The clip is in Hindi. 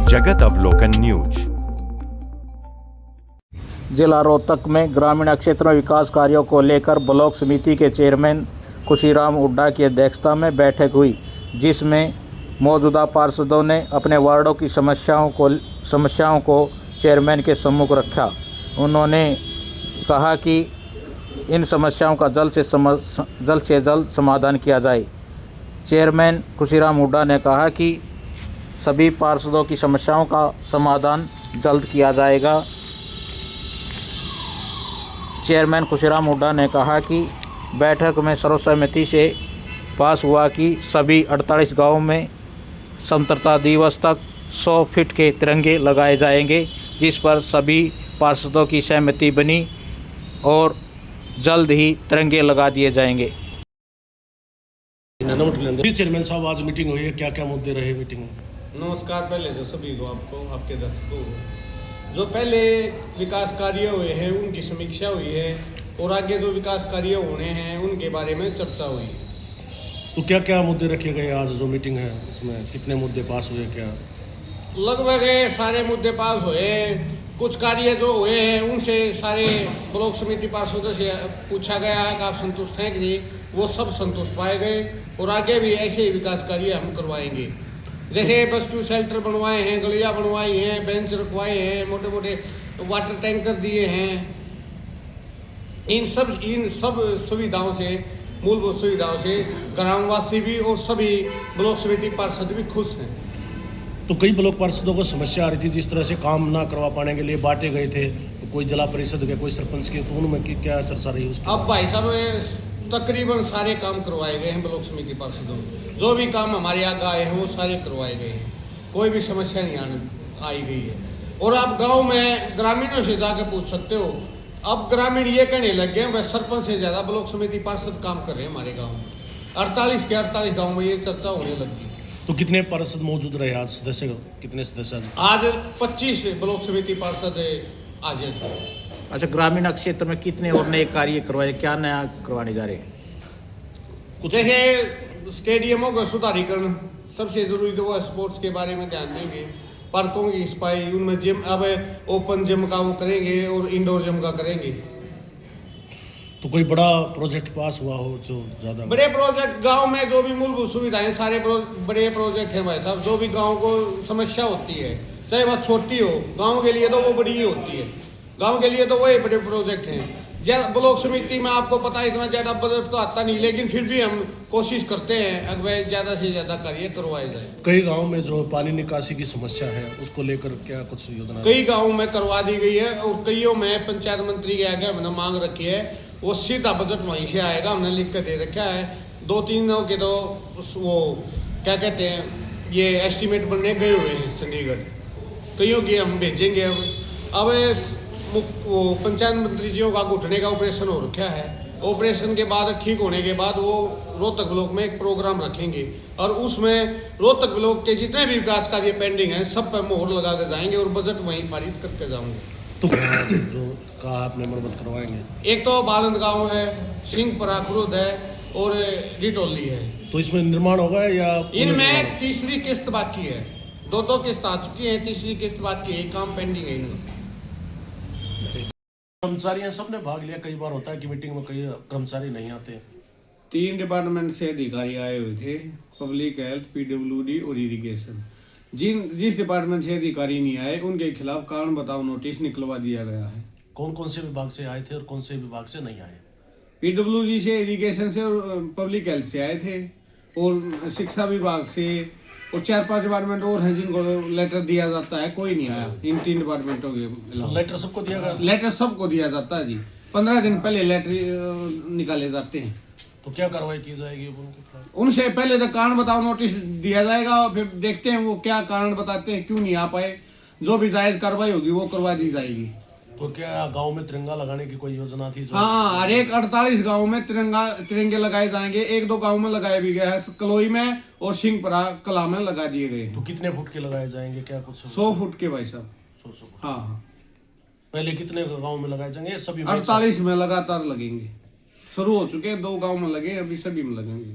जगत अवलोकन न्यूज। जिला रोहतक में ग्रामीण क्षेत्र में विकास कार्यों को लेकर ब्लॉक समिति के चेयरमैन खुशीराम हुड्डा की अध्यक्षता में बैठक हुई, जिसमें मौजूदा पार्षदों ने अपने वार्डों की समस्याओं को चेयरमैन के सम्मुख रखा। उन्होंने कहा कि इन समस्याओं का जल्द से जल्द समाधान किया जाए। चेयरमैन खुशीराम हुड्डा ने कहा कि सभी पार्षदों की समस्याओं का समाधान जल्द किया जाएगा। चेयरमैन खुशीराम हुड्डा ने कहा कि बैठक में सर्वसम्मति से पास हुआ कि सभी 48 गांवों में स्वतंत्रता दिवस तक 100 फीट के तिरंगे लगाए जाएंगे, जिस पर सभी पार्षदों की सहमति बनी और जल्द ही तिरंगे लगा दिए जाएंगे। चेयरमैन साहब, आज मीटिंग हुई है, क्या क्या मुद्दे रहे मीटिंग में? नमस्कार। पहले तो सभी को, आपको, आपके दर्शकों को, जो पहले विकास कार्य हुए हैं उनकी समीक्षा हुई है और आगे जो विकास कार्य होने हैं उनके बारे में चर्चा हुई है। तो क्या क्या मुद्दे रखे गए आज जो मीटिंग है, उसमें कितने मुद्दे पास हुए? क्या लगभग सारे मुद्दे पास हुए। कुछ कार्य जो हुए हैं उनसे सारे ब्लॉक समिति पार्षदों से पूछा गया है कि आप संतुष्ट हैं कि नहीं, वो सब संतुष्ट पाए गए और आगे भी ऐसे ही विकास कार्य हम करवाएंगे। जैसे बस टू शेल्टर बनवाए हैं, गलियाँ बनवाई हैं, बेंच रखवाए हैं, मोटे मोटे वाटर टैंकर दिए हैं। इन सब सुविधाओं से, मूलभूत सुविधाओं से ग्रामवासी भी और सभी ब्लॉक समिति पार्षद भी खुश हैं। तो कई ब्लॉक पार्षदों को समस्या आ रही थी, जिस तरह से काम ना करवा पाने के लिए बांटे गए थे, तो कोई जिला परिषद के, कोई सरपंच के, तो उनमें क्या चर्चा रही उसकी? अब भाई साहब तकरीबन सारे काम करवाए गए हैं ब्लॉक समिति पार्षदों। जो भी काम हमारे आगे आए हैं वो सारे करवाए गए हैं, कोई भी समस्या नहीं आई गई है। और आप गांव में ग्रामीणों से जाके पूछ सकते हो। अब ग्रामीण ये कहने लग गए वह सरपंच से ज़्यादा ब्लॉक समिति पार्षद काम कर रहे हैं हमारे गाँव में। 48 के 48 गाँव में ये चर्चा होने लगी। तो कितने पार्षद मौजूद रहे आज? सदस्य कितने सदस्य? आज 25 ब्लॉक समिति पार्षद आज थे। अच्छा, ग्रामीण क्षेत्र में कितने और नए कार्य करवाए, क्या नया करवाने जा रहे हैं? जैसे स्टेडियमों का सुधारीकरण सबसे जरूरी, तो वो स्पोर्ट्स के बारे में ध्यान देंगे। पार्कों की सफाई, उनमें जिम, अब ओपन जिम का वो करेंगे और इंडोर जिम का करेंगे। तो कोई बड़ा प्रोजेक्ट पास हुआ हो जो ज़्यादा? बड़े प्रोजेक्ट गांव में जो भी मूलभूत सुविधाएं, सारे बड़े प्रोजेक्ट हैं भाई साहब। जो भी गांव को समस्या होती है, चाहे वह छोटी हो, गांव के लिए तो वो बड़ी ही होती है। गांव के लिए तो वही बड़े प्रोजेक्ट हैं। ब्लॉक समिति में आपको पता है इतना ज़्यादा बजट तो आता नहीं, लेकिन फिर भी हम कोशिश करते हैं अगर ज़्यादा से ज़्यादा कार्य करवाए जाए। कई गाँव में जो पानी निकासी की समस्या है उसको लेकर क्या कुछ योजना? कई गाँव में करवा दी गई है और कईयों में पंचायत मंत्री के आगे हमने मांग रखी है, वो सीधा बजट वहीं से आएगा। हमने लिख कर दे रखा है। 2-3 दिनों के तो वो क्या कहते हैं, ये एस्टीमेट बनने गए हुए हैं चंडीगढ़। कईयों की हम भेजेंगे। अब वो पंचायत मंत्री जियों का घुटने का ऑपरेशन हो रखा है। ऑपरेशन के बाद, ठीक होने के बाद, वो रोहतक ब्लॉक में एक प्रोग्राम रखेंगे और उसमें रोहतक ब्लॉक के जितने भी विकास कार्य पेंडिंग हैं सब पर मोहर लगा के जाएंगे और बजट वहीं पारित करके जाऊंगे। तो जो कहा आपने मरम्मत करवाएंगे? एक तो बालंद गांव है, सिंहपरा खुर्द है और रिटोली है। तो इसमें निर्माण होगा या? इनमें तीसरी किस्त बाकी है। 2 किस्त आ चुकी है, तीसरी किस्त बाकी है, काम पेंडिंग है इनका। कर्मचारी सबने भाग लिया। कई बार होता है कि मीटिंग में कई कर्मचारी नहीं आते। 3 डिपार्टमेंट से अधिकारी आए हुए थे, पब्लिक हेल्थ, PWD और इरिगेशन। जिस डिपार्टमेंट से अधिकारी नहीं आए उनके खिलाफ कारण बताओ नोटिस निकलवा दिया गया है। कौन कौन से विभाग से आए थे और कौन से विभाग से नहीं आए? PWD से, इरिगेशन से और पब्लिक हेल्थ से आए थे और शिक्षा विभाग से और 4-5 डिपार्टमेंट और हैं जिनको लेटर दिया जाता है, कोई नहीं आया इन 3 डिपार्टमेंटों के अलावा। लेटर सबको दिया गया? लेटर सबको दिया जाता है जी। 15 दिन पहले लेटर निकाले जाते हैं। तो क्या कार्रवाई की जाएगी उनसे? पहले तो कारण बताओ नोटिस दिया जाएगा, फिर देखते हैं वो क्या कारण बताते हैं, क्यों नहीं आ पाए। जो भी जायज कार्रवाई होगी वो करवा दी जाएगी। तो क्या गांव में तिरंगा लगाने की कोई योजना थी? हाँ, हर एक 48 गाँव में तिरंगे लगाए जाएंगे। 1-2 गाँव में लगाए भी गए हैं, कलोई में और सिंहपरा कला में लगा दिए गए। तो कितने फुट के लगाए जाएंगे? क्या कुछ 100 फुट के भाई साहब। 100 फुट? हाँ। पहले कितने गाँव में लगाए जाएंगे? सभी 48 में लगातार लगेंगे। शुरू हो चुके हैं, 2 गाँव में लगे, अभी सभी में लगेंगे।